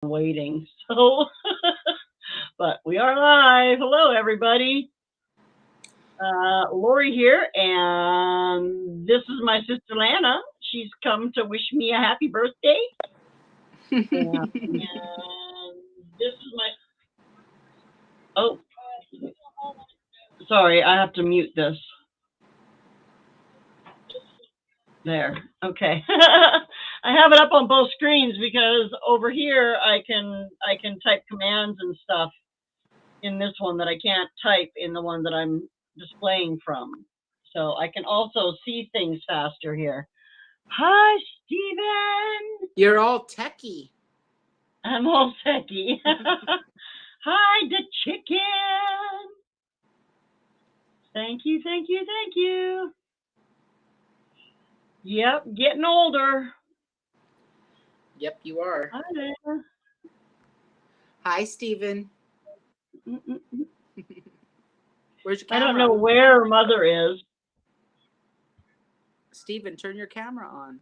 Waiting. So, but we are live. Hello, everybody. Lori here, and this is my sister Lana. She's come to wish me a happy birthday. And this is my. Oh, sorry, I have to mute this. There. Okay. I have it up on both screens because over here I can type commands and stuff in this one that I can't type in the one that I'm displaying from. So I can also see things faster here. Hi, Stephen. You're all techie. I'm all techie. Hi, the chicken. Thank you, thank you, thank you. Yep, getting older. Yep, you are. Hi there. Hi, Stephen. Where's your I camera? don't know where Mother is. Stephen, turn your camera on.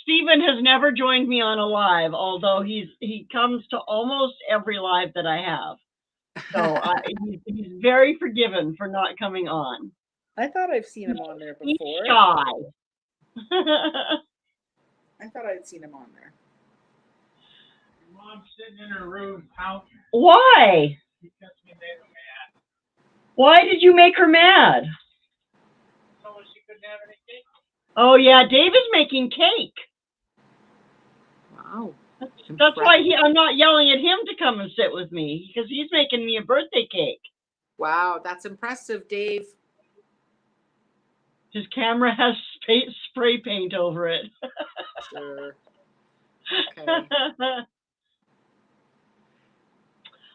Stephen has never joined me on a live, although he comes to almost every live that I have. So he's very forgiven for not coming on. I thought I've seen him on there before. He's shy. I thought I'd seen him on there. Your mom's sitting in her room pouting Why? because we made her mad. Why did you make her mad? Told her she couldn't have any cake. Oh yeah, Dave is making cake. Wow. That's why I'm not yelling at him to come and sit with me, because he's making me a birthday cake. Wow, that's impressive, Dave. His camera has spray paint over it. Sure. Okay.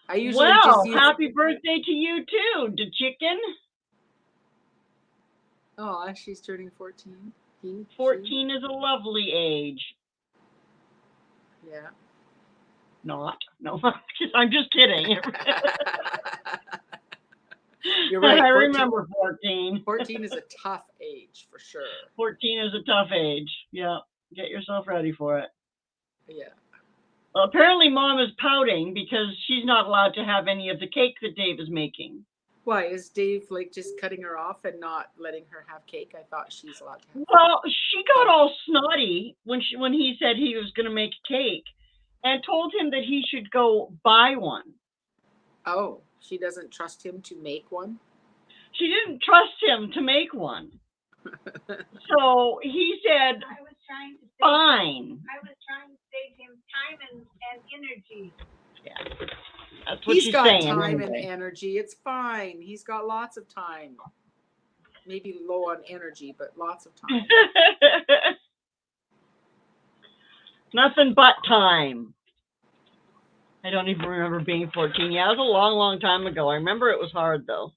I usually well, just use... happy birthday to you too, the chicken. Oh, she's turning 14. 14 is a lovely age. Yeah. Not. No, I'm just kidding. You're right. I remember 14. 14 is a tough age for sure. 14 is a tough age. Yeah. Get yourself ready for it. Yeah. Well, apparently Mom is pouting because she's not allowed to have any of the cake that Dave is making. Why? Is Dave like just cutting her off and not letting her have cake? I thought she's allowed to have Well, she got all snotty when he said he was going to make a cake and told him that he should go buy one. Oh, she doesn't trust him to make one? She didn't trust him to make one. So he said, I was trying to fine. I was trying to save him time and energy. Yeah. That's what she's got saying, time anyway. and energy. It's fine. He's got lots of time. Maybe low on energy, but lots of time. Nothing but time. I don't even remember being 14. Yeah, it was a long, long time ago. I remember it was hard, though.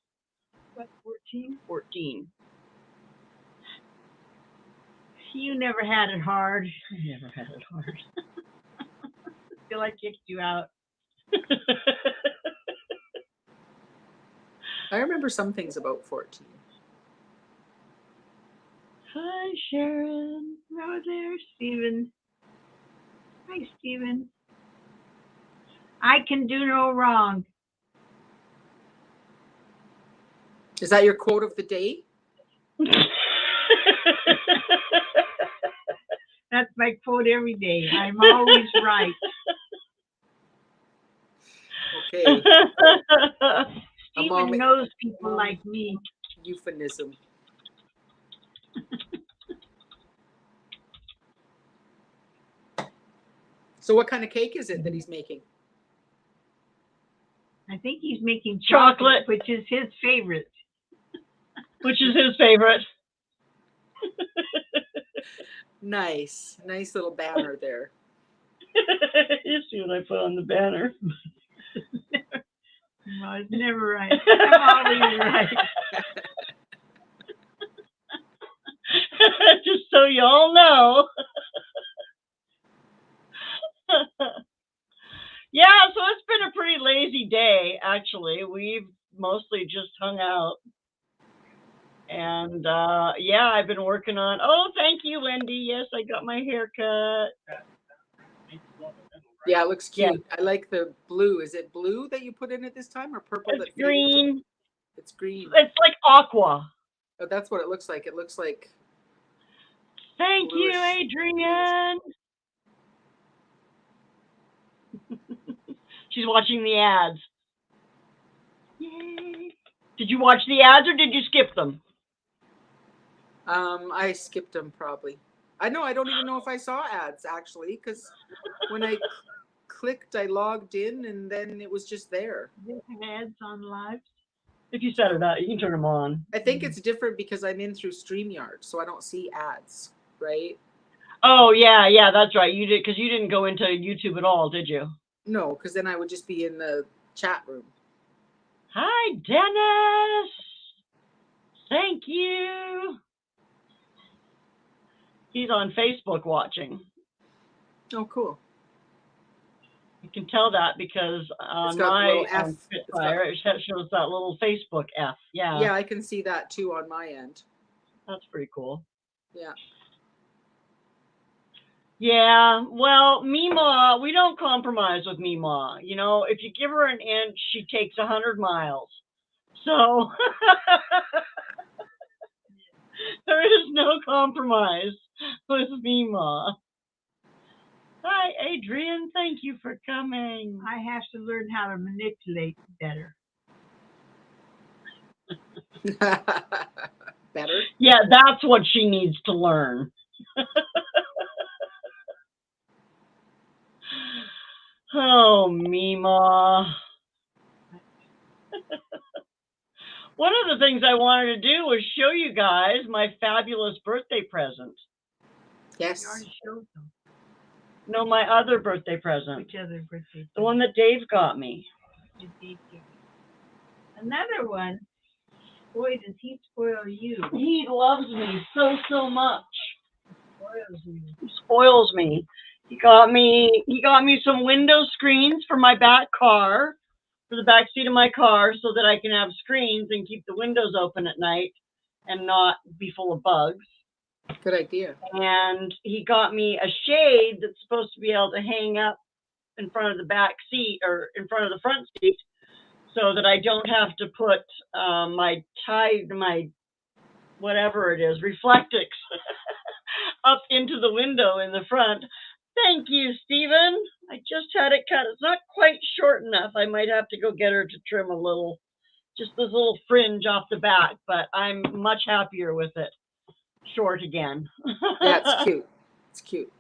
What, 14? 14. You never had it hard. I never had it hard. I feel I kicked you out. I remember some things about 14. Hi, Sharon. Hello there, Stephen. Hi, Stephen. I can do no wrong. Is that your quote of the day? That's my quote every day. I'm always right. Okay. Stephen knows people like me. Euphemism. So what kind of cake is it that he's making? I think he's making Chocolate. which is his favorite. Which is his favorite. Nice. Nice little banner there. You see what I put on the banner? No, it's never right. I'm always right. Just so you all know. Yeah, so it's been a pretty lazy day, actually. We've mostly just hung out. And yeah, I've been working on, oh, thank you, you, Wendy. Yes, I got my hair cut. Yeah, it looks Yeah. cute. I like the blue. Is it blue that you put in it this time, or purple It's that faded to- green. It's green. It's like aqua. Oh, that's what it looks like. It looks like Thank you, bluish. Adrian. She's watching the ads. Yay. Did you watch the ads or did you skip them? I skipped them probably. I know. I don't even know if I saw ads actually, because when I clicked, I logged in and then it was just there. Ads on live. If you set it up, you can turn them on. I think it's different because I'm in through StreamYard, so I don't see ads, right? Oh, yeah, that's right. You did, because you didn't go into YouTube at all, did you? No, because then I would just be in the chat room. Hi, Dennis. Thank you. He's on Facebook watching. Oh, cool. You can tell that because on got the my little F. Spitfire, it shows that little Facebook F. Yeah, Yeah, I can see that too on my end. that's pretty cool. Yeah. Yeah, well, Mima, we don't compromise with Mima. You know, if you give her an inch, she takes 100 miles. So there is no compromise with Mima. Hi, Adrian. Thank you for coming. I have to learn how to manipulate better. Better. Yeah, that's what she needs to learn. Oh, Mima. One of the things I wanted to do was show you guys my fabulous birthday present. You Yes. already showed them. No, my other birthday present. Which other birthday? The one that Dave got me. Did Dave give you? Another one. Boy, does he spoil you. He loves me so much. Spoils you. He spoils me. He got me some window screens for my back car, for the back seat of my car, so that I can have screens and keep the windows open at night and not be full of bugs. Good idea. And he got me a shade that's supposed to be able to hang up in front of the back seat or in front of the front seat, so that I don't have to put my whatever it is, Reflectix, up into the window in the front. Thank you, Stephen. I just had it cut. It's not quite short enough. I might have to go get her to trim a little, just this little fringe off the back, but I'm much happier with it short again. Yeah, it's cute. It's cute.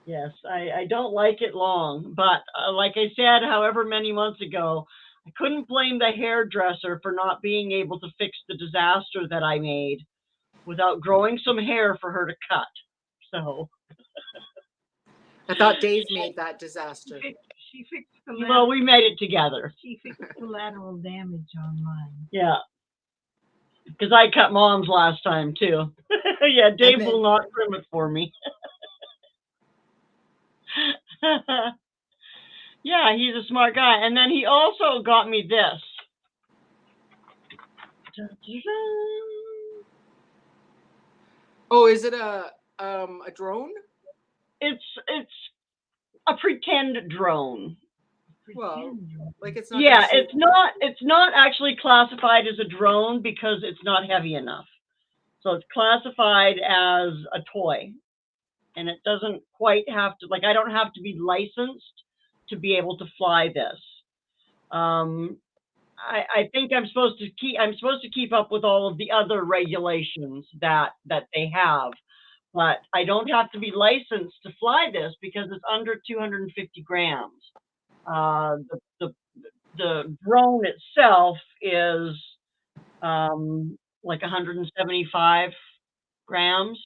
Yes, I don't like it long, but like I said, however many months ago, I couldn't blame the hairdresser for not being able to fix the disaster that I made without growing some hair for her to cut. So, I thought Dave made that disaster. She fixed well, we made it together. She fixed collateral damage on mine. Yeah. Because I cut Mom's last time too. Yeah, Dave will not trim it for me. Yeah, he's a smart guy. And then he also got me this. Oh, is it a drone? It's a pretend drone. Well, like it's not. Yeah, it's not actually classified as a drone because it's not heavy enough. So it's classified as a toy. And it doesn't quite have to, like, I don't have to be licensed to be able to fly this. I think I'm supposed to keep up with all of the other regulations that they have, but I don't have to be licensed to fly this because it's under 250 grams. The drone itself is like 175 grams.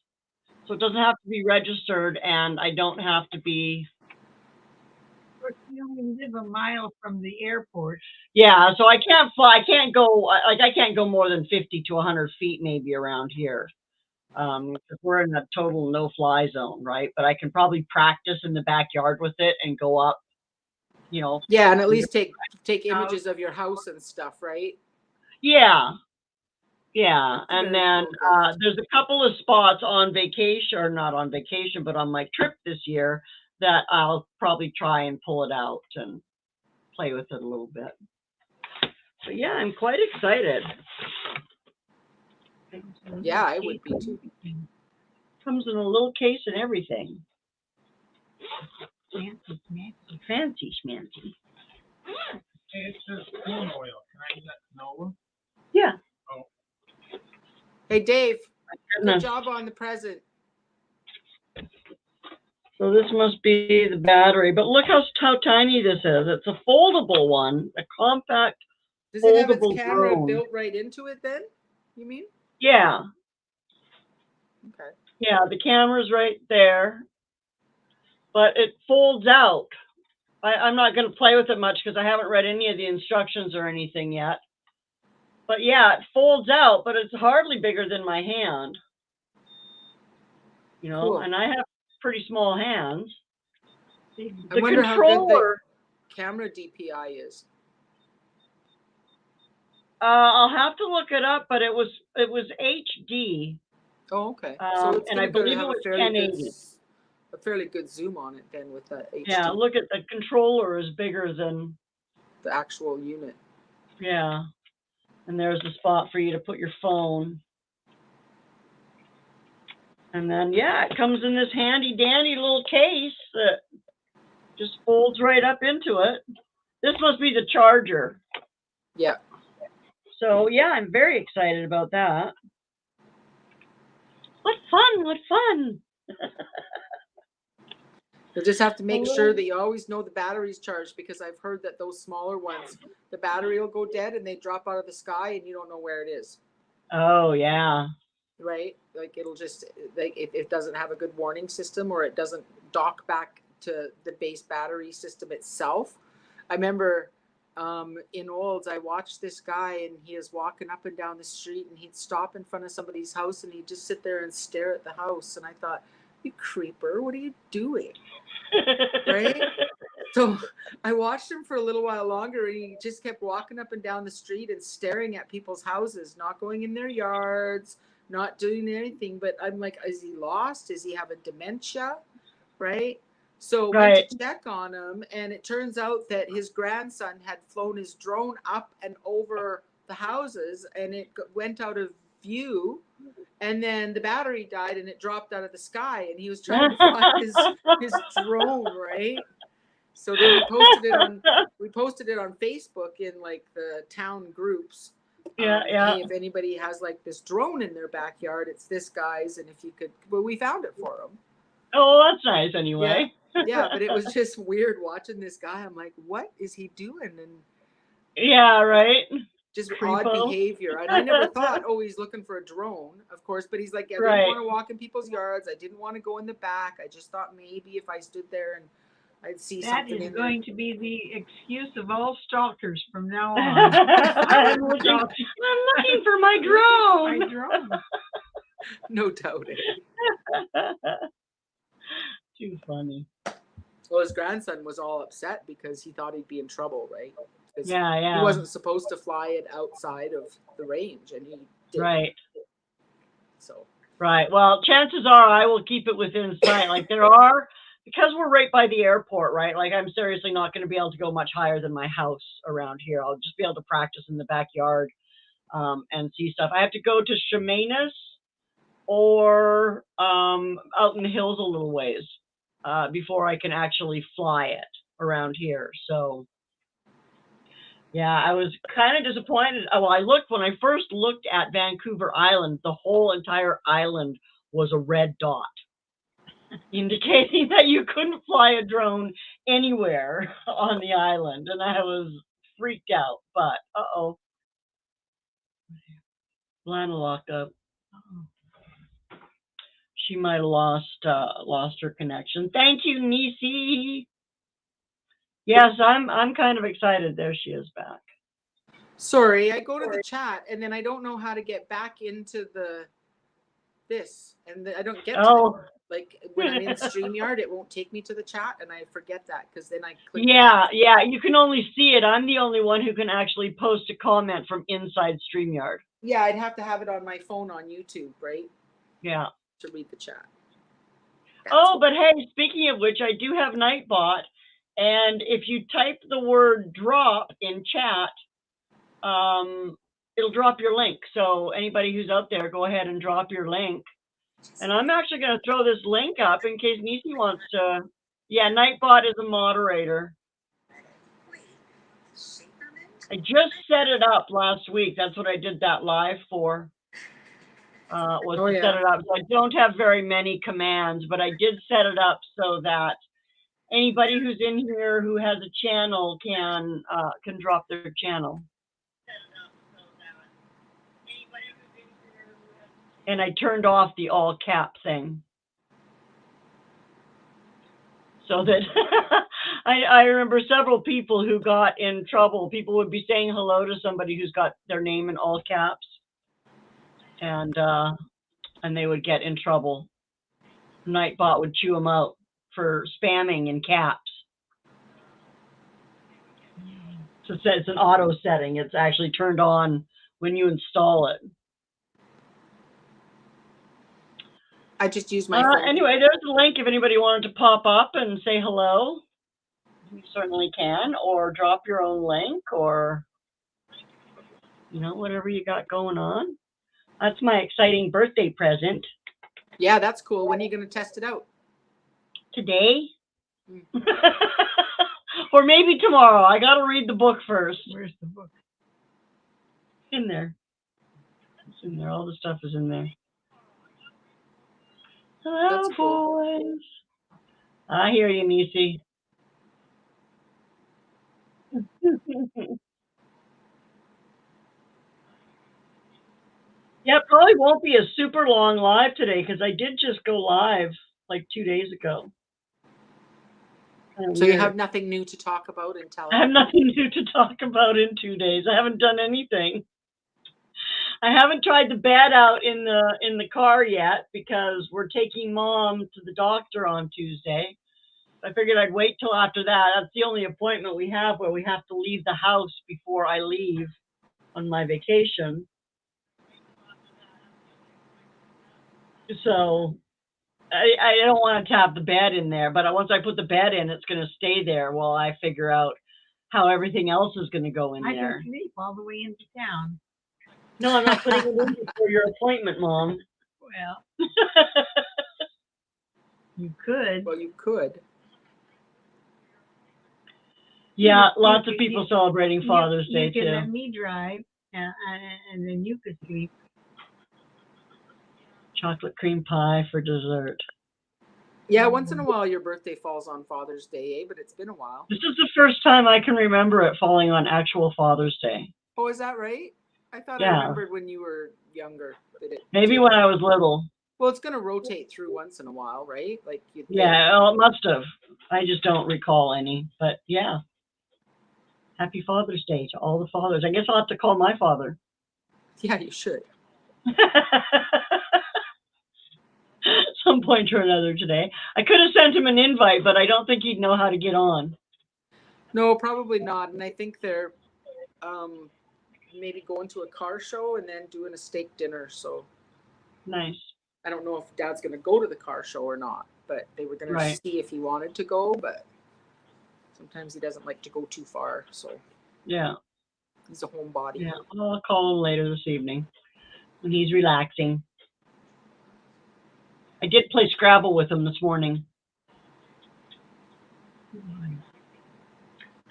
So it doesn't have to be registered, and I don't have to be. Of course, you only live a mile from the airport. Yeah, so I can't fly. I can't go more than 50 to 100 feet maybe around here. Because we're in a total no-fly zone, right? But I can probably practice in the backyard with it and go up, you know. Yeah, and at least take images of your house and stuff, right? Yeah. Yeah, That's and very then cool, Ghost. there's a couple of spots on vacation, or not on vacation, but on my trip this year that I'll probably try and pull it out and play with it a little bit. So yeah, I'm quite excited. Yeah, I would be too. Comes in a little case and everything. Fancy, fancy. Fancy schmancy. Hey, it says corn oil. Can I use that canola? Yeah. Hey, Dave, good Goodness. job on the present. So this must be the battery, but look how tiny this is. It's a foldable one, a compact. Does it have its Foldable camera drone. built right into it then? You mean? Yeah, Okay. yeah, the camera's right there, but it folds out. I'm not going to play with it much because I haven't read any of the instructions or anything yet. But yeah, it folds out, but it's hardly bigger than my hand. You know, Cool. and I have pretty small hands. I The wonder how good controller, the camera DPI is. I'll have to look it up, but it was HD. Oh, okay. So it's And I going to believe it have was a fairly good, 1080. a fairly good zoom on it then with that HD, Yeah, look at the controller is bigger than, the actual unit. yeah. And there's a spot for you to put your phone. And then, yeah, it comes in this handy dandy little case that just folds right up into it. This must be the charger. Yeah. So, yeah, I'm very excited about that. What fun, what fun. You'll just have to make Hello. sure that you always know the battery's charged, because I've heard that those smaller ones, the battery will go dead and they drop out of the sky and you don't know where it is. Oh, yeah. Right? Like it'll just, like it doesn't have a good warning system, or it doesn't dock back to the base battery system itself. I remember in Olds, I watched this guy and he was walking up and down the street and he'd stop in front of somebody's house and he'd just sit there and stare at the house. And I thought, you creeper, what are you doing? Right? So I watched him for a little while longer and he just kept walking up and down the street and staring at people's houses, not going in their yards, not doing anything. But I'm like, is he lost? Is he having dementia? Right? So Right. went to check on him, and it turns out that his grandson had flown his drone up and over the houses, and it went out of view. And then the battery died and it dropped out of the sky, and he was trying to find his drone, right? So then we posted it on Facebook in like the town groups. Yeah. Hey, if anybody has like this drone in their backyard, it's this guy's, and if you could, well, we found it for him. Oh, that's nice anyway. Yeah, but it was just weird watching this guy. I'm like, what is he doing? And Yeah, right. just Creepo. odd behavior. And I never thought, oh, he's looking for a drone, of course. But he's like, I Right. didn't want to walk in people's yards. I didn't want to go in the back. I just thought maybe if I stood there and I'd see That something is in going to be the excuse of all stalkers from now on. I'm looking for my drone. My drone. there. No doubt. Too funny. Well, his grandson was all upset because he thought he'd be in trouble, right? 'Cause Yeah. he wasn't supposed to fly it outside of the range, and he did. Right. So Right. Well, chances are I will keep it within sight. Like there are, because we're right by the airport, right? Like I'm seriously not going to be able to go much higher than my house around here. I'll just be able to practice in the backyard and see stuff. I have to go to Chemainus or out in the hills a little ways before I can actually fly it around here. So yeah, I was kind of disappointed. Well, when I first looked at Vancouver Island, the whole entire island was a red dot, indicating that you couldn't fly a drone anywhere on the island. And I was freaked out, but uh-oh. Lana locked up. She might have lost her connection. Thank you, Nisi. Yes, I'm kind of excited. There she is back. sorry, I go to the chat and then I don't know how to get back into this, and I don't get to Oh, like when I'm in StreamYard, it won't take me to the chat, and I forget that because then I click. yeah. You can only see it. I'm the only one who can actually post a comment from inside StreamYard. Yeah, I'd have to have it on my phone on YouTube, right? Yeah. To read the chat. Oh, but hey, speaking of which, I do have Nightbot, and if you type the word drop in chat, it'll drop your link. So anybody who's out there, go ahead and drop your link. And I'm actually going to throw this link up in case Nisi wants to. Yeah, Nightbot is a moderator. I just set it up last week. That's what I did that live for. Was to set it up. So I don't have very many commands, but I did set it up so that anybody who's in here who has a channel can drop their channel. And I turned off the all cap thing. So that I remember several people who got in trouble. People would be saying hello to somebody who's got their name in all caps. And they would get in trouble. Nightbot would chew them out for spamming in caps. So it's an auto setting. It's actually turned on when you install it. I just used my phone. Anyway, there's a link if anybody wanted to pop up and say hello. You certainly can, or drop your own link, or whatever you got going on. That's my exciting birthday present. Yeah, that's cool. When are you going to test it out? Today. Or maybe tomorrow. I got to read the book first. Where's the book? In there. It's in there. All the stuff is in there. Hello, That's cool. boys. I hear you, Nisi. Yeah, probably won't be a super long live today because I did just go live like 2 days ago. So you have nothing new to talk about and tell us? I have nothing new to talk about in 2 days. I haven't done anything. I haven't tried the bed out in the car yet because we're taking Mom to the doctor on Tuesday. I figured I'd wait till after that. That's the only appointment we have where we have to leave the house before I leave on my vacation. So I don't want to tap the bed in there, but once I put the bed in, it's going to stay there while I figure out how everything else is going to go in there. I can sleep all the way into town. No, I'm not putting it in for your appointment, Mom. Well, you could. Well, you could. Yeah, lots of people celebrating Father's Day, too. You can too. let me drive, and then you could sleep. Chocolate cream pie for dessert. Yeah, once in a while your birthday falls on Father's Day, but it's been a while. This is the first time I can remember it falling on actual Father's Day. Oh, is that right? I thought Yeah. I remembered when you were younger. Maybe when I was little. Well, it's going to rotate through once in a while, right? Like Yeah, well, it must have. I just don't recall any. But yeah. Happy Father's Day to all the fathers. I guess I'll have to call my father. Yeah, you should. Some point or another today. I could have sent him an invite, but I don't think he'd know how to get on. No, probably not. And I think they're maybe going to a car show and then doing a steak dinner. So nice. I don't know if Dad's going to go to the car show or not, but they were going to see if he wanted to go. But sometimes he doesn't like to go too far. So yeah, he's a homebody. Yeah, I'll call him later this evening when he's relaxing. I did play Scrabble with him this morning.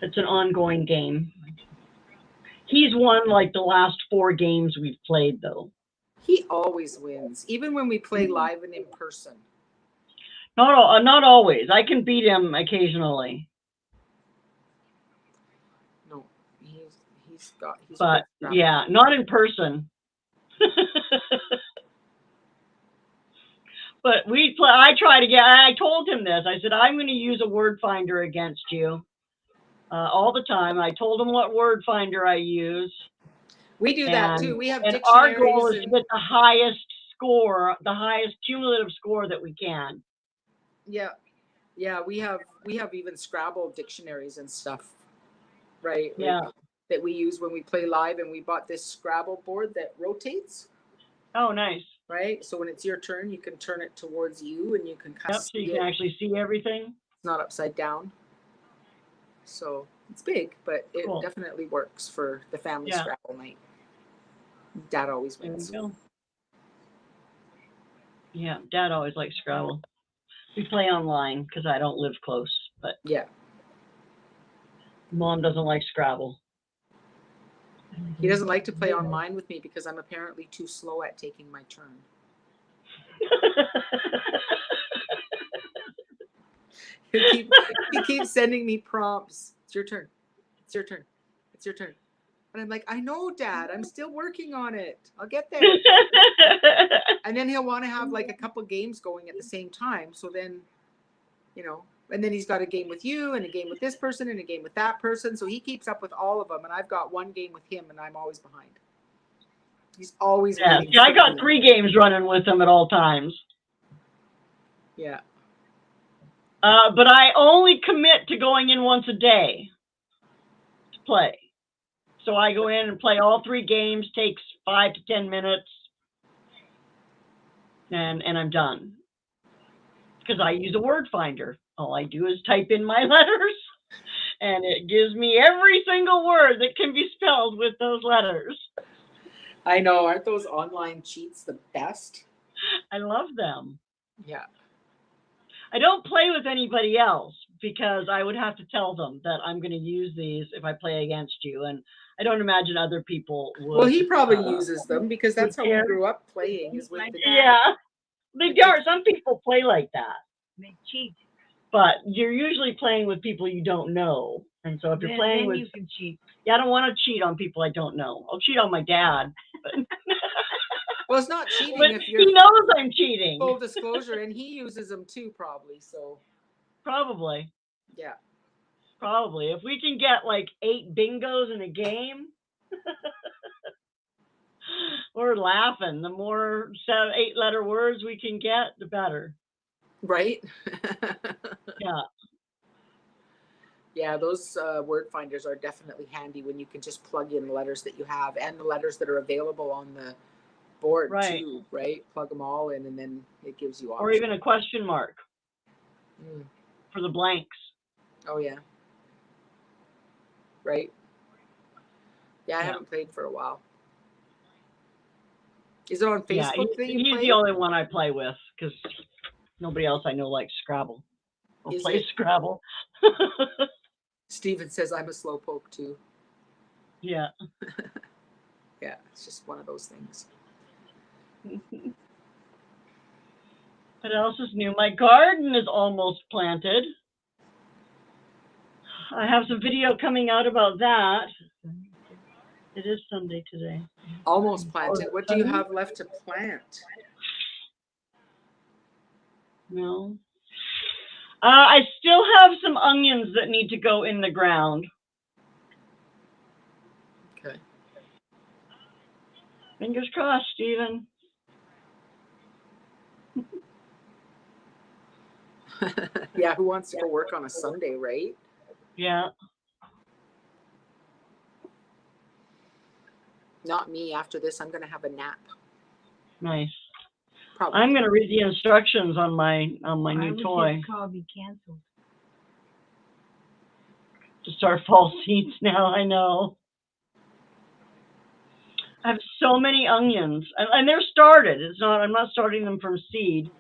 It's an ongoing game. He's won like the last 4 games we've played, though. He always wins, even when we play live and in person. Not always. I can beat him occasionally. No, he's got. But yeah, not in person. But we play. I told him this. I said I'm going to use a word finder against you all the time. I told him what word finder I use. We do that too. We have dictionaries. Our goal is to get the highest score, the highest cumulative score that we can. Yeah, we have even Scrabble dictionaries and stuff, right? Yeah. that we use when we play live, and we bought this Scrabble board that rotates, Oh, nice. right? So when it's your turn, you can turn it towards you, and you can kind Yep, of so see you it. can actually see everything. It's not upside down. So it's big, but it Cool. definitely works for the family Yeah. Scrabble night. Dad always There we wins. go. Yeah, Dad always likes Scrabble. We play online because I don't live close, but Yeah. Mom doesn't like Scrabble. He doesn't like to play online with me because I'm apparently too slow at taking my turn. He keeps sending me prompts. It's your turn. It's your turn. It's your turn. And I'm like, I know, Dad. I'm still working on it. I'll get there. And then he'll want to have like a couple games going at the same time. So then, you know, and then he's got a game with you and a game with this person and a game with that person. So he keeps up with all of them. And I've got one game with him and I'm always behind. He's always Yeah, waiting see, I for got me. 3 games running with him at all times. Yeah. But I only commit to going in once a day to play. So I go in and play all 3 games, takes 5 to 10 minutes, and I'm done. Because I use a word finder. All I do is type in my letters, and it gives me every single word that can be spelled with those letters. I know. Aren't those online cheats the best? I love them. Yeah. I don't play with anybody else because I would have to tell them that I'm going to use these if I play against you, and I don't imagine other people would. Well, he probably uses them because that's how we care. grew up playing. Is with My the dad. Yeah, they are. Some people play like that, They cheat. but you're usually playing with people you don't know, and so if you're playing Then with, you can cheat. yeah, I don't want to cheat on people I don't know. I'll cheat on my dad, but, Well, it's not cheating but if he you're knows I'm cheating. full disclosure, and he uses them too, probably. So Probably. yeah. Probably. If we can get like 8 bingos in a game, we're laughing. The more 8-letter words we can get, the better. Right? Yeah. Yeah, those word finders are definitely handy when you can just plug in the letters that you have and the letters that are available on the board Right. too, right? Plug them all in and then it gives you options. Or even a question mark Mm. for the blanks. Oh, yeah. Right? Yeah, I Yeah. haven't played for a while. Is it on Yeah, Facebook that you he's play? the only one I play with because nobody else I know likes Scrabble. Or Is plays it? Scrabble. Steven says I'm a slowpoke too. Yeah. Yeah, it's just one of those things. What else is new? My garden is almost planted. I have some video coming out about that. It is Sunday today. Almost planted. What do you have left to plant? No. I still have some onions that need to go in the ground. Okay. Fingers crossed, Stephen. Yeah, who wants to go work on a Sunday, right? Yeah. Not me. After this, I'm going to have a nap. Nice. Probably. I'm going to read the instructions on my I new was toy just called be canceled. to start fall seeds now. I know. I have so many onions, and they're started. It's not. I'm not starting them from seed.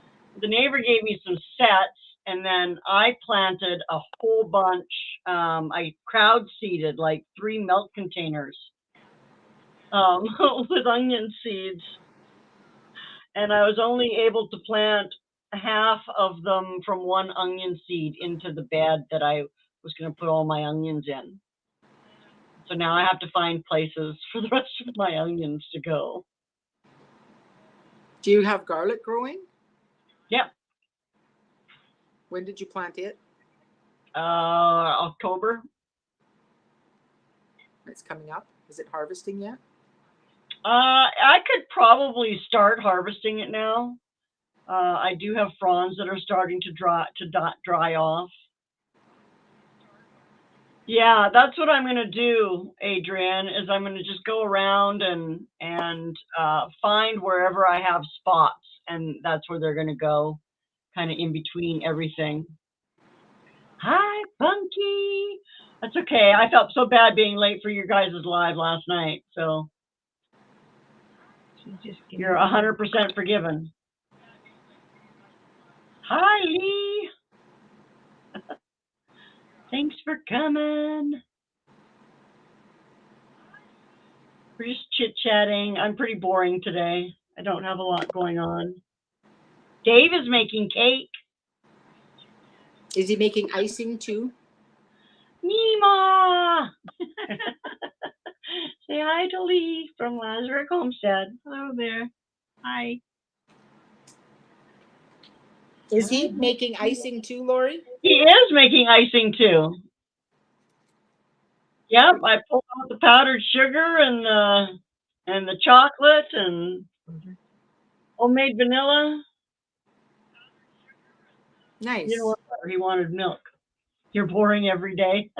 The neighbor gave me some sets, and then I planted a whole bunch. I crowd seeded like 3 milk containers with onion seeds, and I was only able to plant half of them from one onion seed into the bed that I was going to put all my onions in. So now I have to find places for the rest of my onions to go. Do you have garlic growing? Yep. When did you plant it? October. It's coming up. Is it harvesting yet? I could probably start harvesting it now. I do have fronds that are starting to dry off. Yeah, that's what I'm gonna do, Adrian, is I'm gonna just go around and find wherever I have spots, and that's where they're gonna go, kind of in between everything. Hi, Bunky. That's okay. I felt so bad being late for your guys' live last night, so She's just getting you're 100% forgiven. Hi, Lee. Thanks for coming. We're just chit-chatting. I'm pretty boring today. I don't have a lot going on. Dave is making cake. Is he making icing too? Nima! Say hi to Lee from Lazarus Homestead. Hello there. Hi. Is he making icing too, Lori? He is making icing too. Yep, I pulled out the powdered sugar and the chocolate and homemade vanilla. Nice. You know what? He wanted milk. You're boring every day.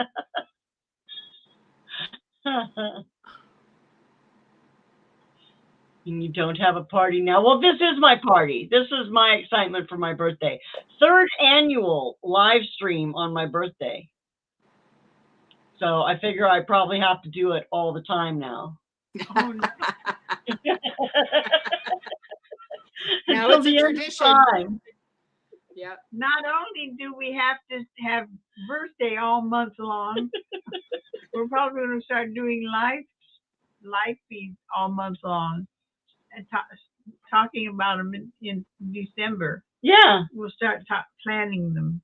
And you don't have a party now. Well, this is my party. This is my excitement for my birthday. 3rd annual live stream on my birthday. So I figure I probably have to do it all the time now. Oh, no. Now Until it's a the end of tradition. time. Yeah. Not only do we have to have birthday all month long, we're probably going to start doing live feeds all month long and talking about them in December. Yeah. We'll start planning them.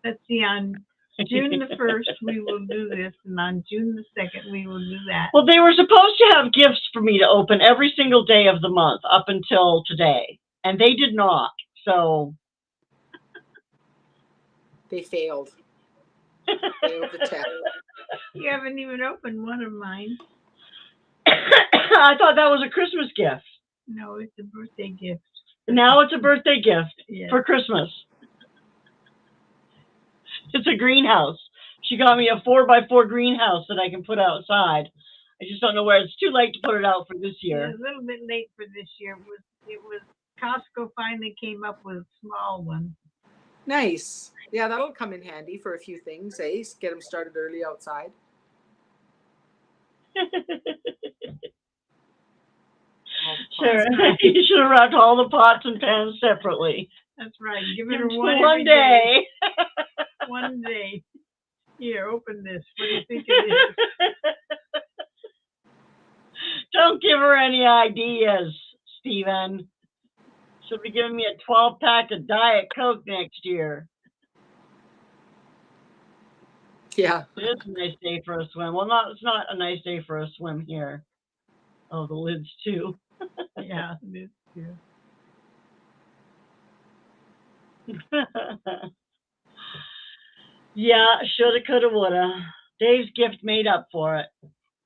Let's see, on June the 1st, we will do this, and on June the 2nd, we will do that. Well, they were supposed to have gifts for me to open every single day of the month up until today, and they did not. So They failed. Failed the test. You haven't even opened one of mine. I thought that was a Christmas gift. No, it's a birthday gift. Now it's a birthday gift Yes. for Christmas. It's a greenhouse. She got me a 4x4 greenhouse that I can put outside. I just don't know where. It's too late to put it out for this year. It's a little bit late for this year. It was Costco finally came up with a small one. Nice. Yeah, that'll come in handy for a few things, eh? Get them started early outside. Sure. You should have wrapped all the pots and pans separately. That's right. Give Give it it one day. One day. Here, open this. What do you think it is? Don't give her any ideas, Stephen. She'll be giving me a 12-pack of Diet Coke next year. Yeah. It is a nice day for a swim. Well, it's not a nice day for a swim here. Oh, the lids too. Yeah, it is too. Yeah, shoulda, coulda, woulda. Dave's gift made up for it.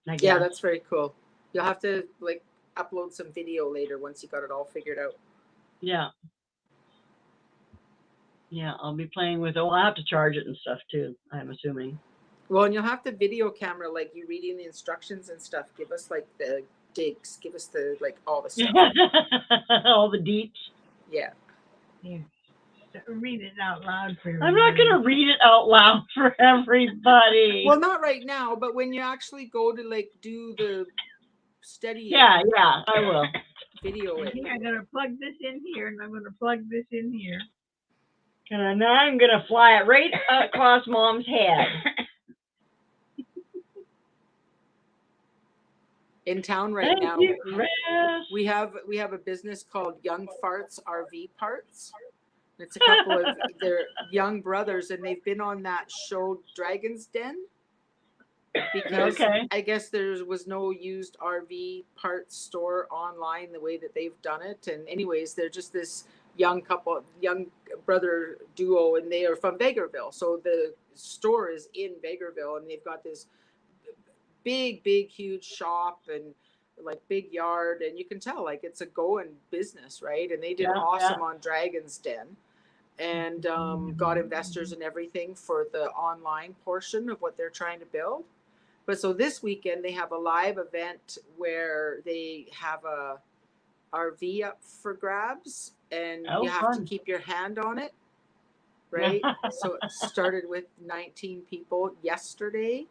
I guess. Yeah, that's very cool. You'll have to like upload some video later once you got it all figured out. Yeah. Yeah, I'll be playing with it. Well, I have to charge it and stuff too, I'm assuming. Well, and you'll have to video camera, like you reading the instructions and stuff. Give us like the digs. Give us the like all the stuff. All the deets. Yeah. Here. Read it out loud for everybody. I'm not going to read it out loud for everybody. Well, not right now, but when you actually go to like do the study. Yeah, I will. Video it. I'm going to plug this in here, and I'm going to plug this in here. And now I'm going to fly it right across Mom's head. In town right Thank now, you, Chris. we have a business called Young Farts RV Parts. It's a couple of their young brothers, and they've been on that show Dragon's Den because I guess there was no used RV parts store online the way that they've done it. And anyways, they're just this young brother duo, and they are from Vegreville. So the store is in Vegreville, and they've got this big, huge shop and like big yard, and you can tell like it's a going business, right? And they did awesome on Dragon's Den. and got investors and everything for the online portion of what they're trying to build. But so this weekend they have a live event where they have a RV up for grabs, and Oh, you have fun. to keep your hand on it, right? So it started with 19 people yesterday.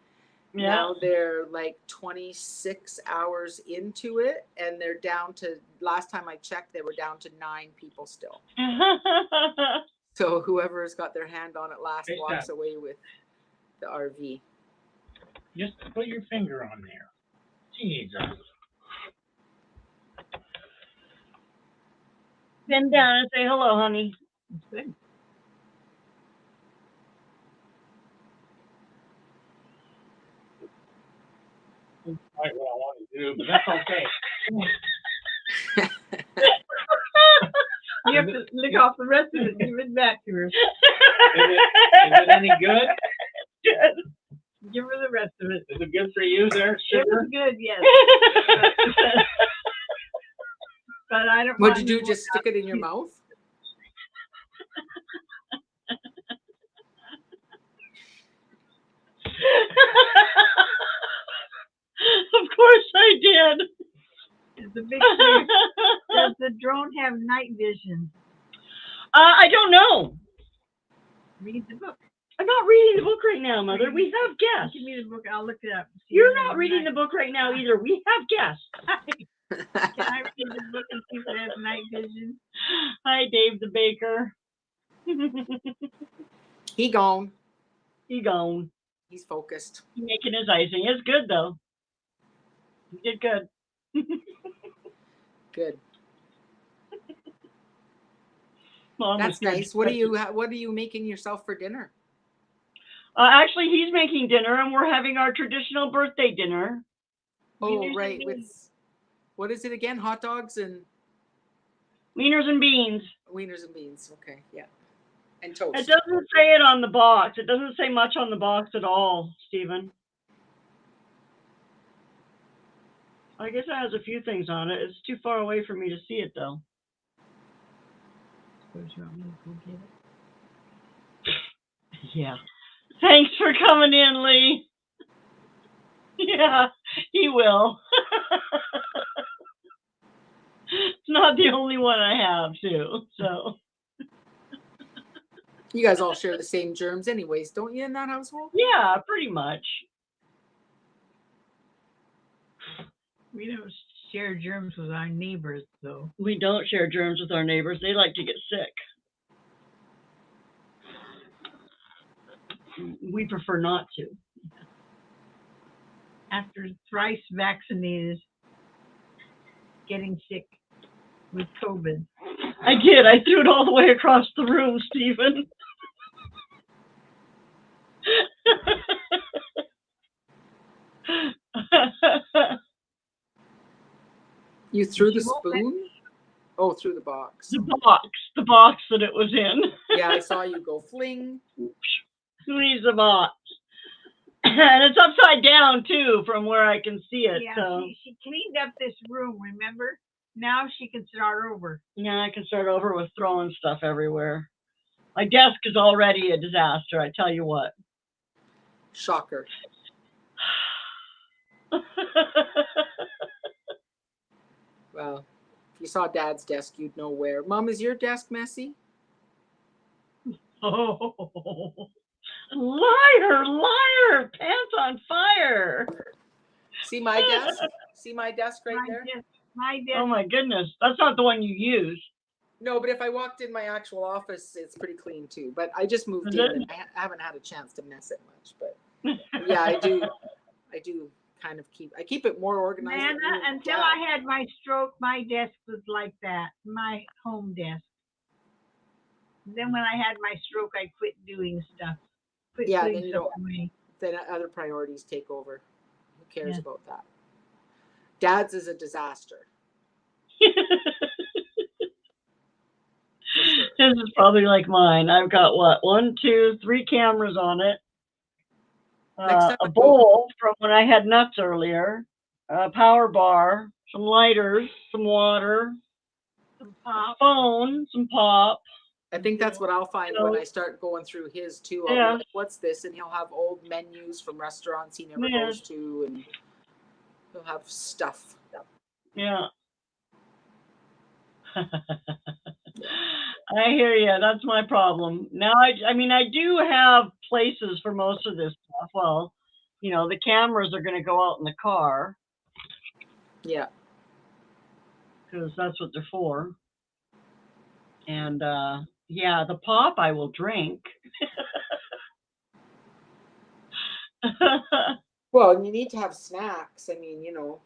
Yeah. Now they're like 26 hours into it, and they're down to, last time I checked, they were down to 9 people still. So whoever has got their hand on it last Hey, walks Steph. away with the RV. Just put your finger on there. Jesus. Bend down and say hello, honey. It's good. Quite what I wanted to do, but that's okay. You have to lick off the rest of it and give it back to her. Is it any good? Give her the rest of it. Is it good for you there, It sugar? was good, yes. But I don't What'd want you do? more Just stick it in your mouth? Of course I did. It's a big thing. Does the drone have night vision? I don't know. Read the book. I'm not reading the book right now, Mother. We have guests. Give me the book. I'll look it up. See You're if it not has reading the night- book right now either. We have guests. Can I read the book and see if it has night vision? Hi, Dave the baker. He gone. He gone. He's focused. He's making his icing. It's good though. He did good. Good. Mom was That's good. nice. What are you making yourself for dinner? Actually, he's making dinner, and we're having our traditional birthday dinner. Oh, Wieners and right. beans. With, what is it again? Hot dogs and Wieners and beans. wieners and beans. Okay, yeah. And toast. It doesn't say it on the box. It doesn't say much on the box at all, Stephen. I guess it has a few things on it. It's too far away for me to see it, though. Suppose you want me to go get it? Yeah. Thanks for coming in, Lee. Yeah, he will. It's not the only one I have, too. So, You guys all share the same germs anyways, don't you, in that household? yeah, pretty much. We don't share germs with our neighbors, though. We don't share germs with our neighbors. They like to get sick. We prefer not to. After thrice vaccinated, getting sick with COVID. I did. I threw it all the way across the room, Stephen. You threw the You won't let spoon? Oh, through the box. the box that it was in. Yeah, I saw you go fling. Squeeze the box. And it's upside down, too, from where I can see it. Yeah, So, she cleaned up this room, remember? Now she can start over. yeah, I can start over with throwing stuff everywhere. My desk is already a disaster, I tell you what. Shocker. Well, if you saw Dad's desk, you'd know where. Mom, is your desk messy? Oh, liar, liar, pants on fire. See my desk? See my desk right My there? desk, my Oh desk, my goodness, that's not the one you use. No, but if I walked in my actual office, it's pretty clean too. But I just moved Is in it? and I haven't had a chance to mess it much. But yeah, I do kind of keep it more organized. than Nana, you and until Dad. I had my stroke, my desk was like that, my home desk. Then when I had my stroke, I quit doing stuff. Quit Yeah, putting then you stuff don't- away. Then other priorities take over. Who cares Yeah. about that? Dad's is a disaster. This is probably like mine. I've got what, 1, 2, 3 cameras on it. Next time A I go- bowl from when I had nuts earlier, a power bar, some lighters, some water, Some pop. phone, some pop. I think that's what I'll find You know, when I start going through his too. I'll be Yeah. like, what's this? And he'll have old menus from restaurants he never Yeah. goes to, and he'll have stuff. Yeah. I hear you. That's my problem. Now, I mean, I do have places for most of this stuff. Well, you know, the cameras are going to go out in the car Yeah. because that's what they're for. And yeah, the pop I will drink. Well, and you need to have snacks. I mean, you know.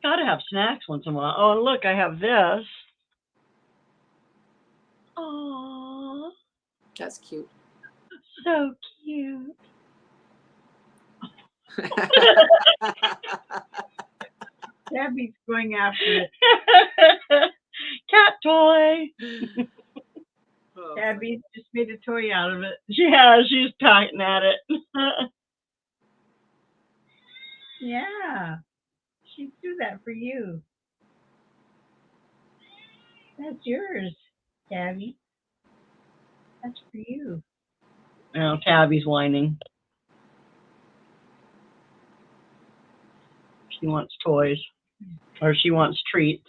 Gotta have snacks once in a while. Oh, and look, I have this. Oh, That's cute. so cute. Gabby's going after it. Cat toy. Oh, Gabby just made a toy out of it. Yeah, she's pecking at it. Yeah. She'd do that for you. That's yours, Gabby. That's for you. Now Tabby's whining. She wants toys. Or she wants treats.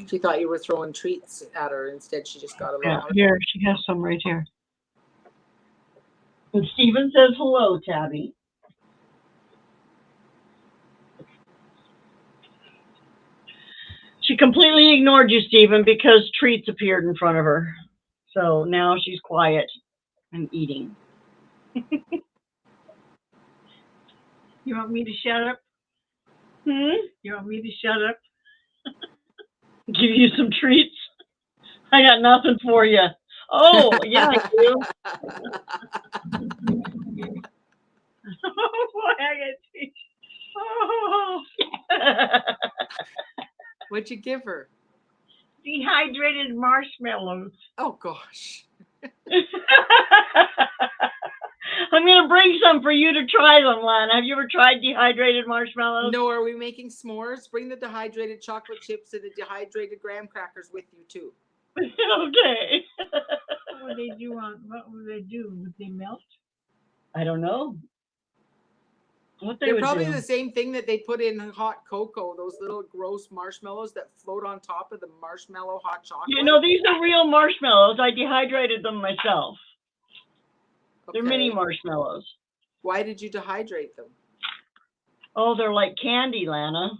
she thought you were throwing treats at her. Instead, she just got a little. Yeah, here, she has some right here. And Steven says hello, Tabby. She completely ignored you, Steven, because treats appeared in front of her. So now she's quiet and eating. You want me to shut up? You want me to shut up? Give you some treats? I got nothing for you. Oh, yeah, I do. Oh boy, I get treats. Oh. What'd you give her? Dehydrated marshmallows. Oh gosh. I'm going to bring some for you to try them, Lana. Have you ever tried dehydrated marshmallows? No, are we making s'mores? Bring the dehydrated chocolate chips and the dehydrated graham crackers with you too. Okay. What would they do what would they do? Would they melt? I don't know. What they They're would probably do. the same thing that they put in hot cocoa, those little gross marshmallows that float on top of the marshmallow hot chocolate. You know, these are real marshmallows. I dehydrated them myself. They're mini Okay. marshmallows. Why did you dehydrate them? Oh, they're like candy, Lana.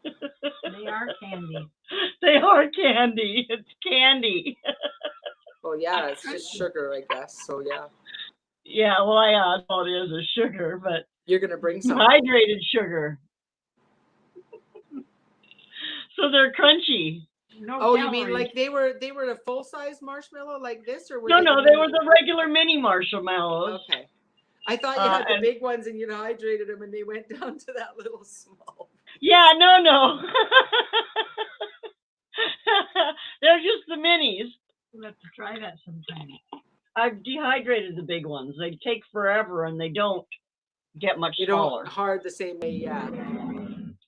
They are candy. They are candy. It's candy. Oh yeah, it's just sugar, I guess. So yeah, Yeah, well, yeah, that's all it is sugar, but you're gonna bring some. dehydrated sugar. So they're crunchy. No Oh, calories. you mean like they were a full size marshmallow like this, or were No, they? no, the they mini- were the regular mini marshmallows. Okay, I thought you had the and- big ones and you dehydrated them, and they went down to that little small. Yeah, no. They're just the minis. We'll have to try that sometime. I've dehydrated the big ones. They take forever and they don't get much You smaller. don't hard the same way, yeah.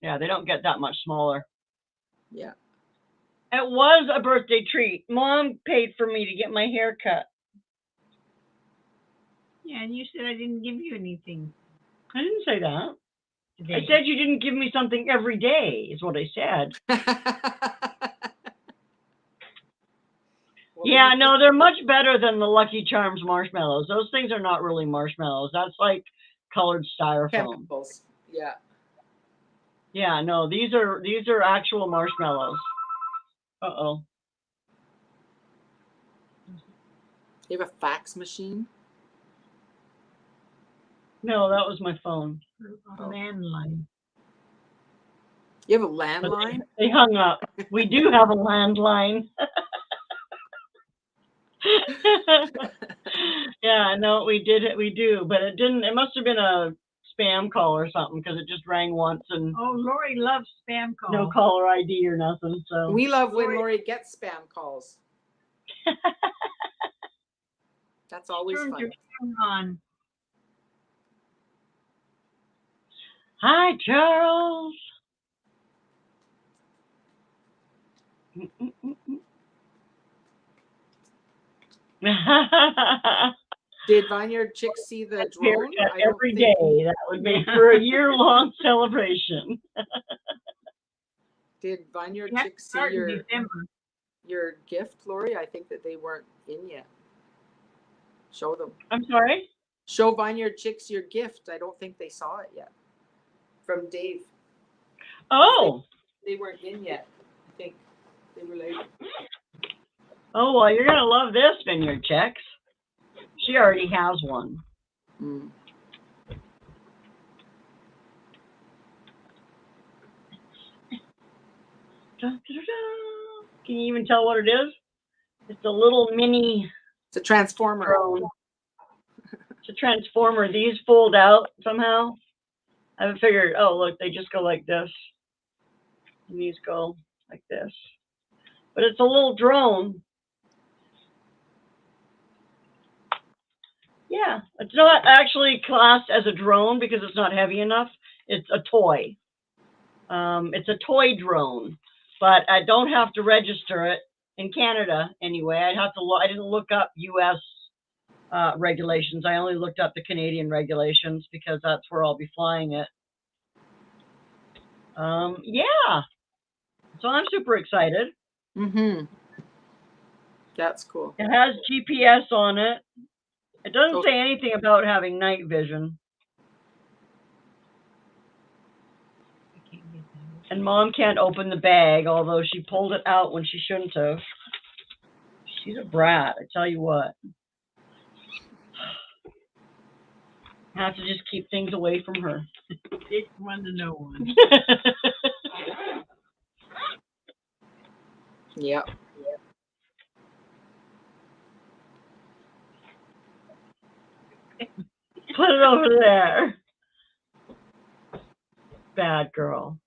Yeah, they don't get that much smaller. Yeah. It was a birthday treat. Mom paid for me to get my hair cut. Yeah, and you said I didn't give you anything I didn't say that. today. I said you didn't give me something every day, is what I said. Well, Yeah, let me no, they're much better than the Lucky Charms marshmallows. Those things are not really marshmallows. That's like colored styrofoam. chemicals. Yeah. Yeah, no, these are actual marshmallows. Uh-oh. You have a fax machine? No, that was my phone. A landline. You have a landline? They hung up. We do have a landline. Yeah, no, we do, but it must have been a spam call or something because it just rang once and Oh, Lori loves spam calls. no caller ID or nothing, so. We love when Lori gets spam calls. That's always Turn fun. your phone on. Hi, Charles. Did Vineyard Chicks see the drone? Haircut I don't every think- day. That would make for a year-long celebration. Did Vineyard You have to Chicks see start in December. your gift, Lori? I think that they weren't in yet. Show them. I'm sorry? Show Vineyard Chicks your gift. I don't think they saw it yet. From Dave. Oh. They weren't in yet. I think they were late. Oh, well, you're going to love this, Vineyard Chicks. She already has one. Mm. Dun, dun, dun, dun. Can you even tell what it is? It's a little mini It's a transformer. drone. It's a transformer. These fold out somehow. I haven't figured. Oh, look, they just go like this. And these go like this. But it's a little drone. Yeah, it's not actually classed as a drone because it's not heavy enough. It's a toy. It's a toy drone, but I don't have to register it in Canada anyway. I'd have to look. I didn't look up U.S. Regulations. I only looked up the Canadian regulations because that's where I'll be flying it. Yeah. So I'm super excited. Mm-hmm. That's cool. It has GPS on it. It doesn't So- say anything about having night vision. And Mom can't open the bag, although she pulled it out when she shouldn't have. She's a brat, I tell you what. I have to just keep things away from her. It's one to know one. Yep. Put it over there. Bad girl.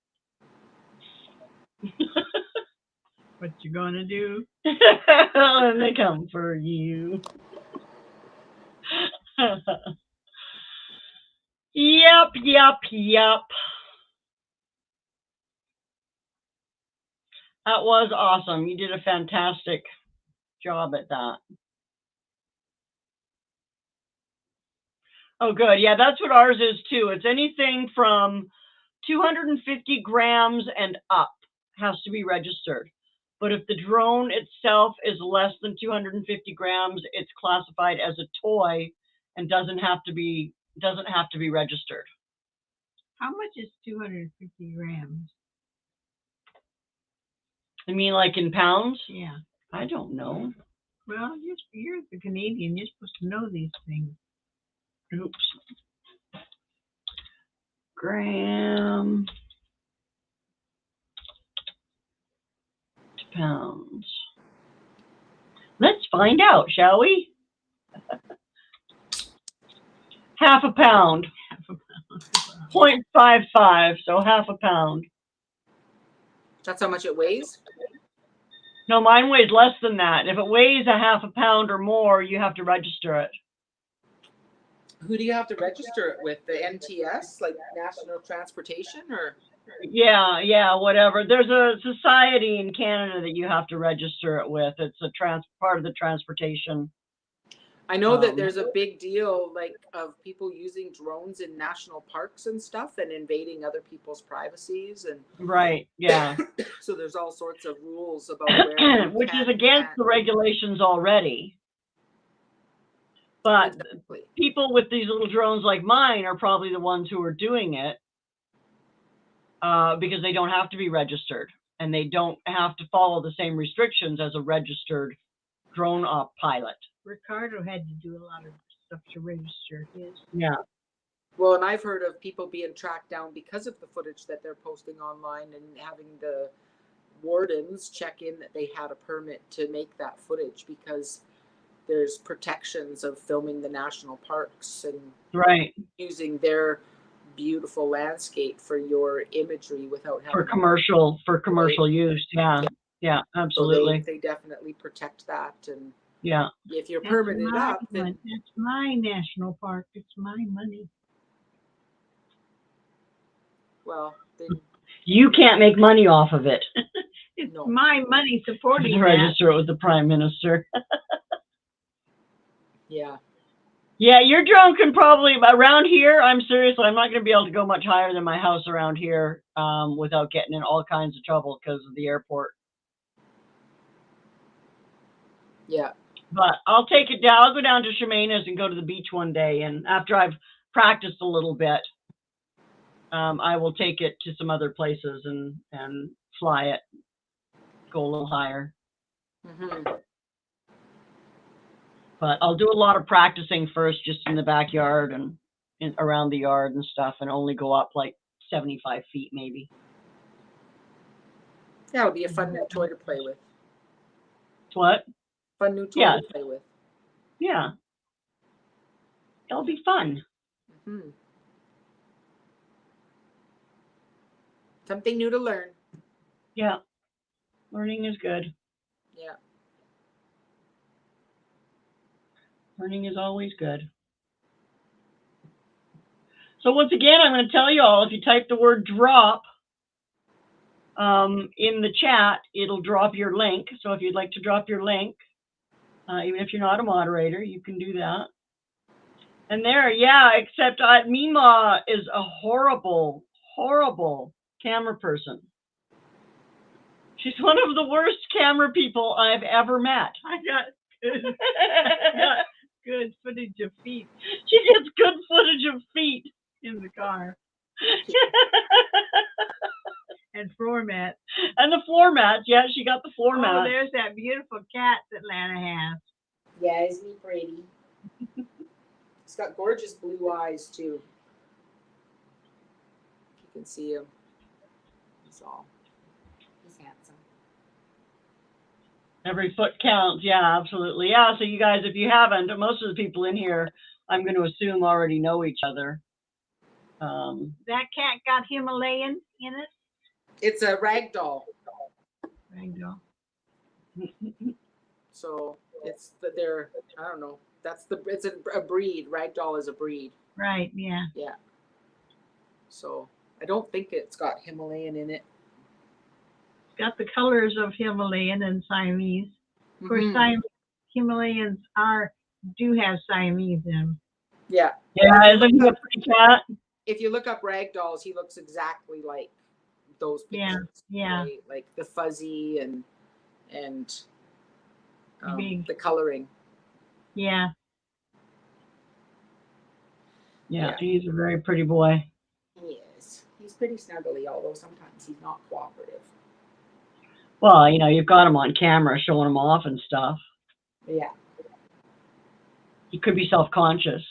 What you gonna do? And they come for you. Yep. That was awesome. You did a fantastic job at that. Oh, good. Yeah, that's what ours is too. It's anything from 250 grams and up has to be registered. But if the drone itself is less than 250 grams, it's classified as a toy and doesn't have to be registered. How much is 250 grams? I mean, like in pounds? Yeah. I don't know. Well, you're the Canadian. You're supposed to know these things. Oops. Gram to pounds. Let's find out, shall we? Half a pound. 0.55, so half a pound. That's how much it weighs? No, mine weighs less than that. If it weighs a half a pound or more, you have to register it. Who do you have to register it with? The NTS, like National Transportation, or? Yeah, whatever. There's a society in Canada that you have to register it with. It's a part of the transportation. I know that there's a big deal, like, of people using drones in national parks and stuff and invading other people's privacies, and Right, yeah. so there's all sorts of rules about where you Which can is and against can't. the regulations already. But Exactly. people with these little drones like mine are probably the ones who are doing it because they don't have to be registered and they don't have to follow the same restrictions as a registered drone pilot. Ricardo had to do a lot of stuff to register his. Yeah. Well, and I've heard of people being tracked down because of the footage that they're posting online and having the wardens check in that they had a permit to make that footage because there's protections of filming the national parks and Right. using their beautiful landscape for your imagery without having For commercial use. Yeah, so absolutely. they definitely protect that, and Yeah. if you're That's permitted my up, then one. That's my national park. It's my money. well, then You can't make money off of it. It's No. my money supporting that. Register it with the Prime Minister. Yeah. Yeah, your drone can probably, around here, I'm seriously, I'm not going to be able to go much higher than my house around here without getting in all kinds of trouble because of the airport. Yeah. But I'll take it down. I'll go down to Chemaina's and go to the beach one day. And after I've practiced a little bit, I will take it to some other places and fly it, go a little higher. Hmm. But I'll do a lot of practicing first, just in the backyard and around the yard and stuff, and only go up like 75 feet maybe. That'll be a fun new toy to play with. What? Fun new toy Yeah. to play with. Yeah. It'll be fun. Hmm. Something new to learn. Yeah. Learning is good. Yeah. Learning is always good. So once again, I'm going to tell you all, if you type the word drop in the chat, it'll drop your link. So if you'd like to drop your link, even if you're not a moderator, you can do that. And there, yeah, except Mima is a horrible, horrible camera person. She's one of the worst camera people I've ever met. I got good footage of feet She gets good footage of feet. in the car and floor mat. And the floor mat, yeah, she got the floor Oh, mat. there's that beautiful cat that Lana has. Yeah, isn't he pretty? He's got gorgeous blue eyes too. You can see him. He's handsome. Every foot counts. Yeah, absolutely. Yeah, so you guys, if you haven't, most of the people in here, I'm going to assume already know each other. That cat got Himalayan in it. It's a ragdoll. There you go. So it's they're, I don't know. It's a breed. Ragdoll is a breed. Right, yeah. Yeah. So I don't think it's got Himalayan in it. It's got the colors of Himalayan and Siamese. Of course, Mhm. Himalayans do have Siamese in them. Yeah. Yeah, isn't he a pretty cat? If you look up ragdolls, he looks exactly like those Yeah, pictures. yeah. Right? Like the fuzzy and Big. the coloring. Yeah. Yeah, he's a very pretty boy. He is. He's pretty snuggly, although sometimes he's not cooperative. Well, you know, you've got him on camera showing him off and stuff. Yeah. He could be self-conscious.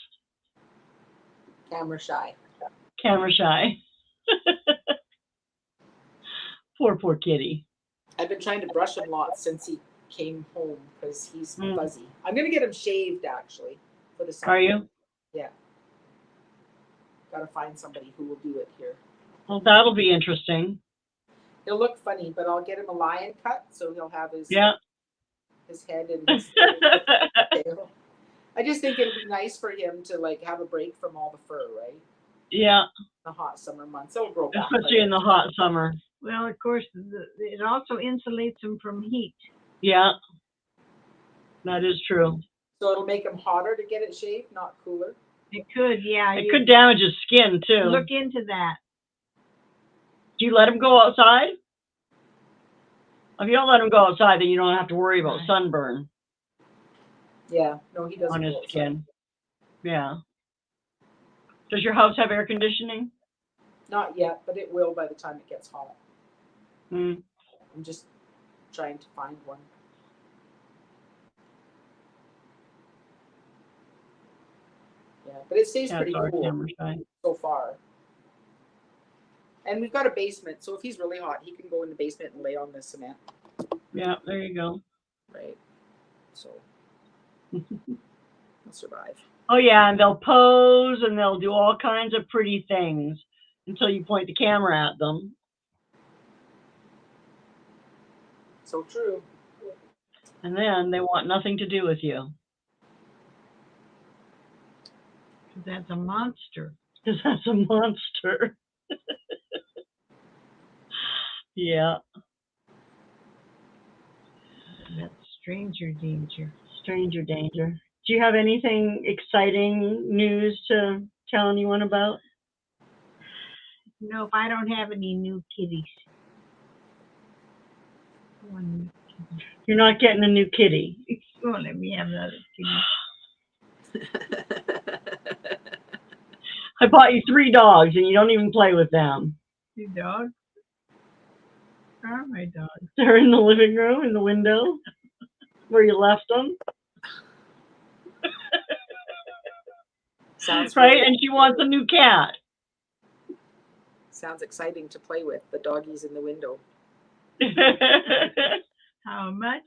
Camera shy. Camera shy. Poor kitty. I've been trying to brush him lots since he came home because he's Mm. fuzzy. I'm gonna get him shaved actually for the summer. Are you? Yeah. Gotta find somebody who will do it here. Well, that'll be interesting. He'll look funny, but I'll get him a lion cut so he'll have his Yeah. his head and his tail. I just think it'd be nice for him to like have a break from all the fur, right? Yeah, The hot summer months. It'll grow back. especially in the hot summer. Well, of course, it also insulates them from heat. Yeah, that is true. So it'll make him hotter to get it shaved, not cooler. It could, yeah. It you could damage his skin too. look into that. Do you let him go outside? If you don't let him go outside, then you don't have to worry about Right. sunburn Yeah. No, he doesn't. on his go outside. skin. Yeah. Does your house have air conditioning? Not yet, but it will by the time it gets hot. Hmm. I'm just trying to find one. Yeah, but it stays Cats pretty are cool camera shy. so far. And we've got a basement, so if he's really hot, he can go in the basement and lay on the cement, Yeah, there you go. right? So he'll survive. Oh yeah, and they'll pose and they'll do all kinds of pretty things until you point the camera at them. So true. And then they want nothing to do with you. 'Cause that's a monster. Because that's a monster. Yeah, That's stranger danger. stranger danger. Do you have anything exciting news to tell anyone about? No, if I don't have any new kitties. One You're not getting a new kitty. kitty. Won't let me have another kitty. I bought you 3 dogs and you don't even play with them. Two dogs? Where are my dogs? They're in the living room, in the window, where you left them. Sounds Right? really- And she wants a new cat. Sounds exciting to play with, the doggies in the window. How much?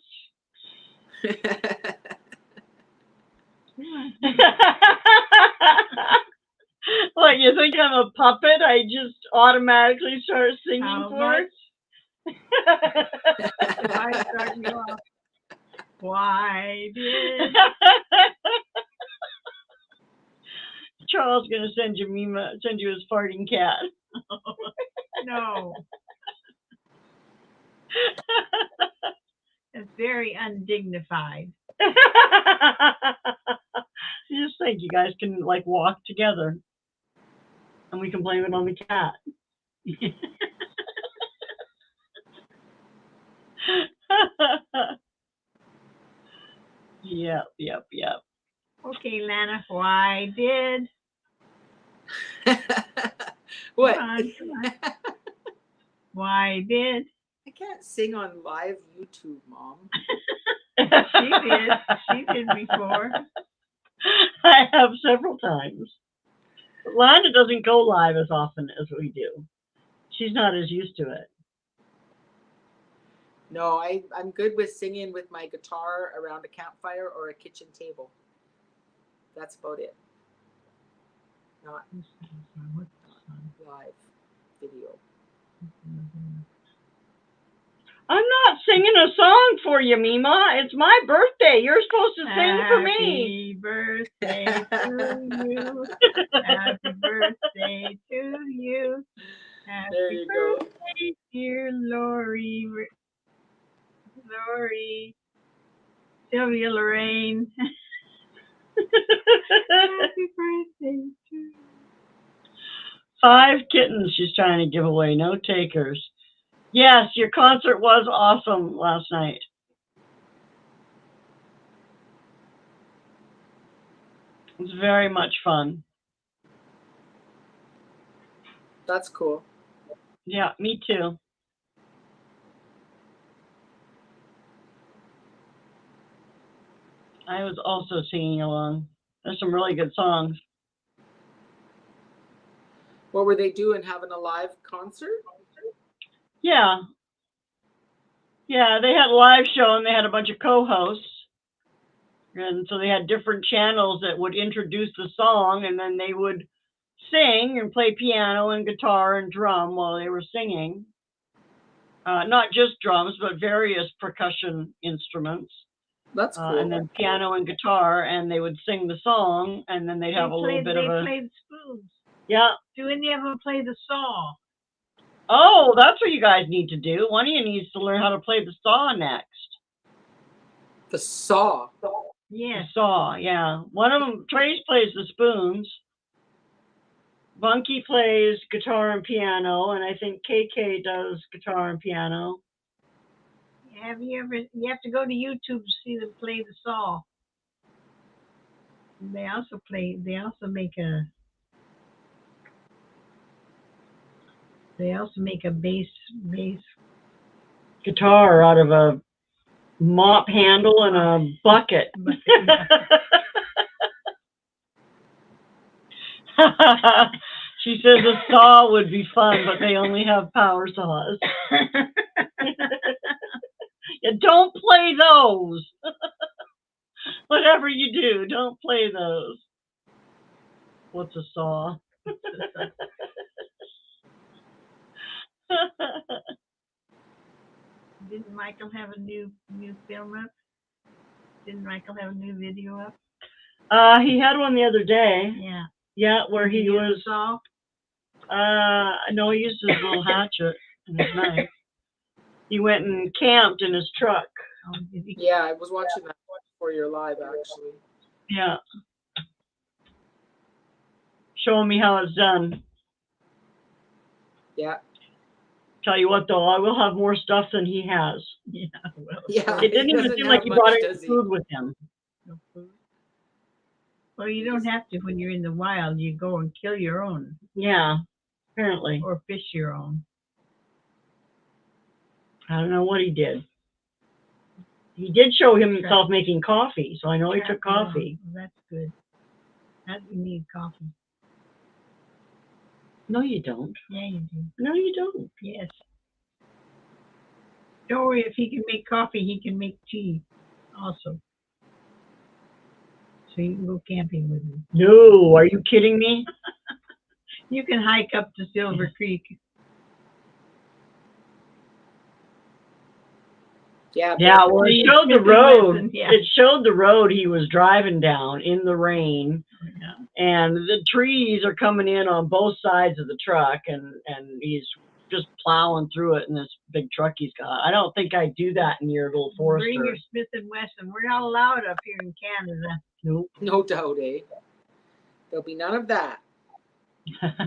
What, you think I'm a puppet? I just automatically start singing How for much? it? If I start you off, why did Charles gonna send you his farting cat. no? It's very undignified. You just think you guys can like walk together, and we can blame it on the cat. Yep. Okay, Lana, why did? What? Come on. Why did? I can't sing on live YouTube, Mom. She did. She did before. I have several times. But Lana doesn't go live as often as we do. She's not as used to it. No, I'm good with singing with my guitar around a campfire or a kitchen table. That's about it. Not live video. I'm not singing a song for you, Mima. It's my birthday. You're supposed to sing for me. Happy birthday to you. Happy birthday to you. Happy There you go. birthday, dear Lori. Sylvia Lorraine. Happy birthday to you. 5 kittens she's trying to give away. No takers. Yes, your concert was awesome last night. It was very much fun. That's cool. Yeah, me too. I was also singing along. There's some really good songs. What were they doing? Having a live concert? Yeah. Yeah, they had a live show and they had a bunch of co-hosts. And so they had different channels that would introduce the song and then they would sing and play piano and guitar and drum while they were singing. Not just drums, but various percussion instruments. That's cool. And then piano and guitar, and they would sing the song, and then they'd have a little bit of a... They played spoons. Yeah. Do any of them play the saw? Oh, that's what you guys need to do. One of you needs to learn how to play the saw next. The saw. Yes. The saw, yeah. One of them, Trace plays the spoons. Bunky plays guitar and piano, and I think KK does guitar and piano. You have to go to YouTube to see them play the saw. They also make a bass guitar out of a mop handle and a bucket. She says a saw would be fun, but they only have power saws. Yeah, don't play those. Whatever you do, don't play those. What's a saw? Didn't Michael have a new film up? Didn't Michael have a new video up? He had one the other day. Yeah. Yeah, where he was. Saw? No, he used his little hatchet and his knife. He went and camped in his truck. Oh, did he? Yeah, I was watching that for your live actually. Yeah. Showing me how it's done. Yeah. Tell you what, though, I will have more stuff than he has. Yeah, well, Yeah. It didn't he even doesn't seem like have he much, brought any does he? food with him. no food. Well, you don't have to when you're in the wild. You go and kill your own Yeah, apparently. or fish your own. I don't know what he did. He did show himself making coffee, so I know he took coffee. Well, that's good. That you need coffee. No, you don't. Yeah, you do. No, you don't. Yes. Don't worry. If he can make coffee, he can make tea, also. So you can go camping with him. No, are you kidding me? You can hike up to Silver Creek. Yeah. Yeah, well, it Maybe showed the Smith and road. Wesson, yeah. It showed the road he was driving down in the rain, Yeah. and the trees are coming in on both sides of the truck, and he's just plowing through it in this big truck he's got. I don't think I'd do that near little Forester. Bring your Smith and Wesson. We're not allowed up here in Canada. Nope. No doubt, eh? There'll be none of that.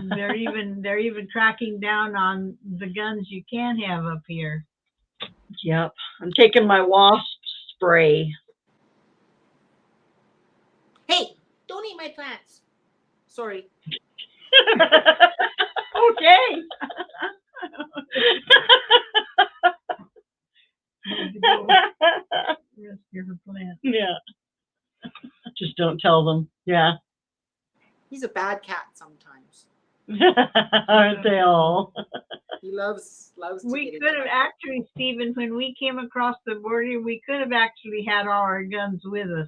They're even cracking down on the guns you can have up here. Yep. I'm taking my wasp spray. Hey, don't eat my plants. Sorry. Okay. Need to go rescue her plant. Yeah. Just don't tell them. Yeah. He's a bad cat sometimes. Aren't they all? He loves to We get could into have my- actually, Stephen, when we came across the border, we could have actually had all our guns with us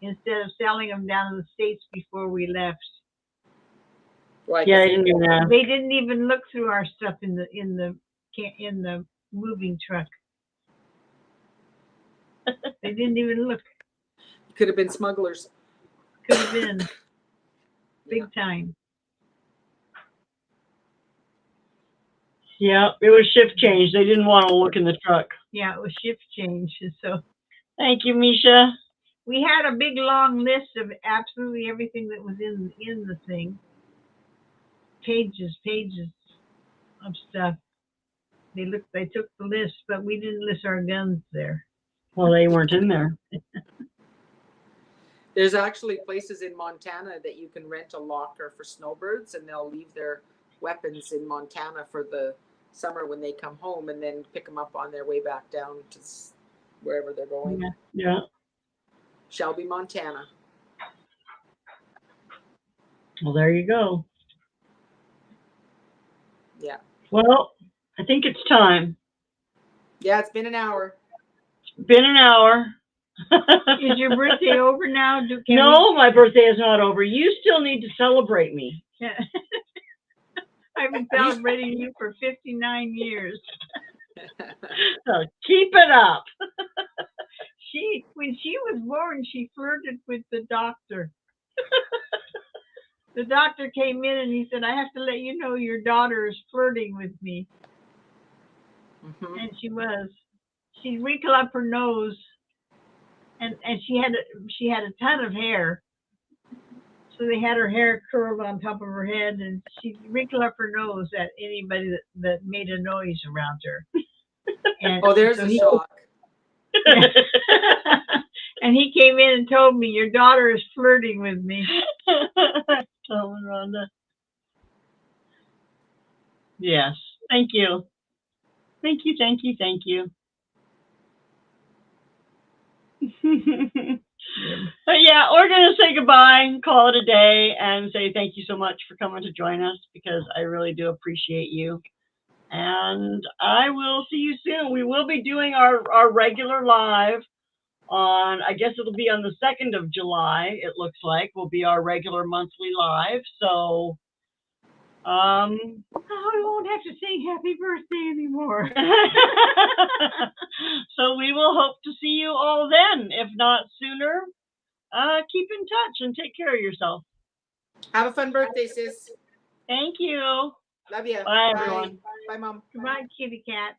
instead of selling them down in the States before we left. Well, I Yeah, I guess- didn't even ask. They didn't even look through our stuff in the moving truck. They didn't even look. Could have been smugglers. Could have been big time. Yeah, it was shift change. They didn't want to look in the truck. Yeah, it was shift change. So Thank you, Misha. we had a big long list of absolutely everything that was in the thing. Pages of stuff. They took the list, but we didn't list our guns there. Well, they weren't in there. There's actually places in Montana that you can rent a locker for snowbirds, and they'll leave their weapons in Montana for the summer when they come home, and then pick them up on their way back down to wherever they're going. Yeah. Yeah. Shelby, Montana. Well, there you go. Yeah. Well, I think it's time. Yeah, it's been an hour. It's been an hour. Is your birthday over now? Can No, my birthday is not over. You still need to celebrate me. we- I've been celebrating you for 59 years. So keep it up. When she was born, she flirted with the doctor. The doctor came in and he said, "I have to let you know your daughter is flirting with me." Mhm. And she was. She'd wrinkle up her nose, and she had a ton of hair. So they had her hair curled on top of her head, and she'd wrinkle up her nose at anybody that made a noise around her. And Oh, there's so a he- shock. And he came in and told me, "Your daughter is flirting with me." Tell her, Rhonda. Yes. Thank you. Thank you, thank you, thank you. But yeah, we're going to say goodbye and call it a day and say thank you so much for coming to join us, because I really do appreciate you. And I will see you soon. We will be doing our regular live on, I guess it'll be on the 2nd of July, it looks like, will be our regular monthly live. So, Oh, I won't have to sing happy birthday anymore. so we will hope to see you all then, if not sooner. Keep in touch and take care of yourself. Have a fun birthday, sis. Thank you. Love you. Bye, everyone. Bye, Mom. Goodbye, kitty cat.